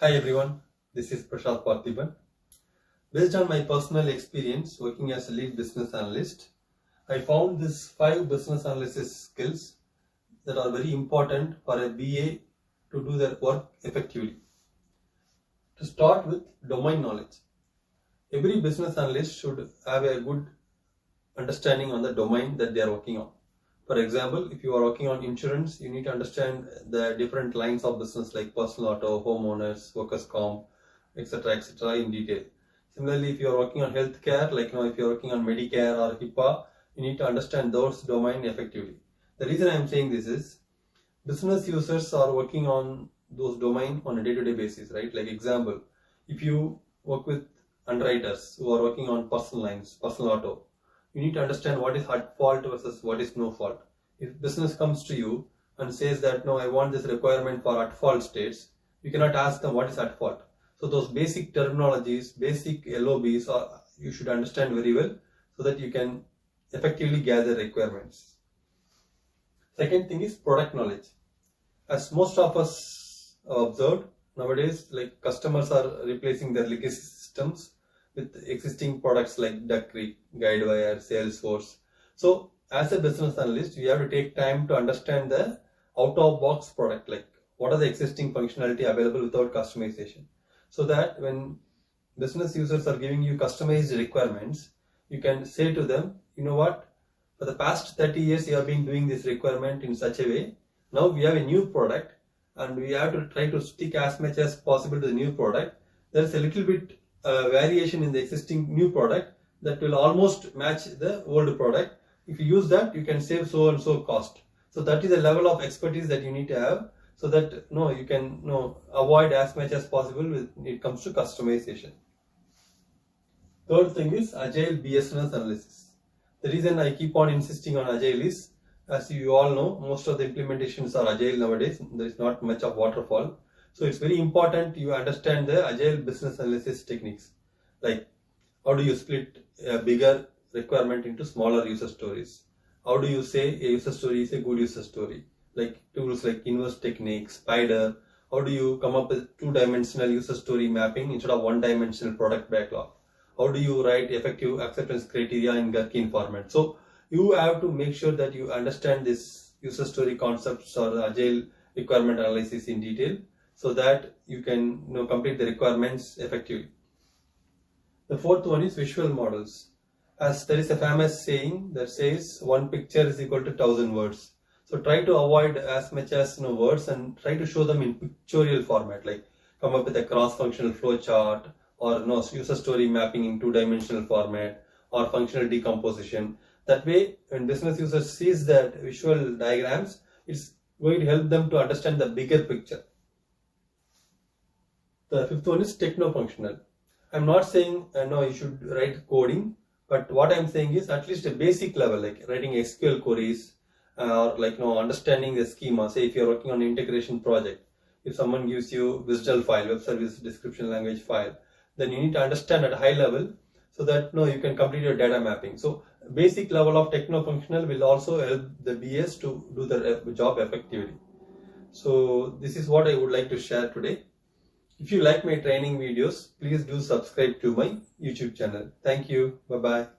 Hi everyone, this is Prashant Parthiban. Based on my personal experience working as a lead business analyst, I found these 5 business analysis skills that are very important for a BA to do their work effectively. To start with, domain knowledge. Every business analyst should have a good understanding on the domain that they are working on. For example, if you are working on insurance, you need to understand the different lines of business like personal auto, homeowners, workers' comp, etc. in detail. Similarly, if you are working on healthcare, if you are working on Medicare or HIPAA, you need to understand those domain effectively. The reason I am saying this is business users are working on those domain on a day-to-day basis, right? Like example, if you work with underwriters who are working on personal lines, personal auto, you need to understand what is at fault versus what is no fault. If business comes to you and says that no, I want this requirement for at fault states, you cannot ask them what is at fault. So those basic terminologies, basic LOBs you should understand very well so that you can effectively gather requirements. Second thing is product knowledge. As most of us observed nowadays, like customers are replacing their legacy systems with existing products like Duck Creek, Guidewire, Salesforce. So as a business analyst, we have to take time to understand the out-of-box product, like what are the existing functionality available without customization. So that when business users are giving you customized requirements, you can say to them, you know what, for the past 30 years you have been doing this requirement in such a way. Now we have a new product and we have to try to stick as much as possible to the new product. There is a little bit variation in the existing new product that will almost match the old product. If you use that, you can save so and so cost. So that is the level of expertise that you need to have so that you can avoid as much as possible when it comes to customization. Third thing is Agile BSS Analysis. The reason I keep on insisting on Agile is, as you all know, most of the implementations are Agile nowadays. There is not much of waterfall. So it's very important you understand the Agile business analysis techniques. Like how do you split a bigger requirement into smaller user stories? How do you say a user story is a good user story? Like tools like inverse technique, Spider. How do you come up with 2-dimensional user story mapping instead of 1-dimensional product backlog? How do you write effective acceptance criteria in Gherkin format? So you have to make sure that you understand this user story concepts or Agile requirement analysis in detail so that you can complete the requirements effectively. The fourth one is visual models. As there is a famous saying that says 1 picture is equal to 1,000 words. So try to avoid as much as words and try to show them in pictorial format, like come up with a cross-functional flow chart or user story mapping in 2-dimensional format or functional decomposition. That way, when business users sees that visual diagrams, it's going to help them to understand the bigger picture. The fifth one is Techno Functional. I'm not saying you should write coding, but what I'm saying is at least a basic level, like writing SQL queries or understanding the schema. Say if you're working on an integration project, if someone gives you WSDL file, web service description language file, then you need to understand at a high level so that you can complete your data mapping. So basic level of Techno Functional will also help the BS to do the job effectively. So this is what I would like to share today. If you like my training videos, please do subscribe to my YouTube channel. Thank you. Bye-bye.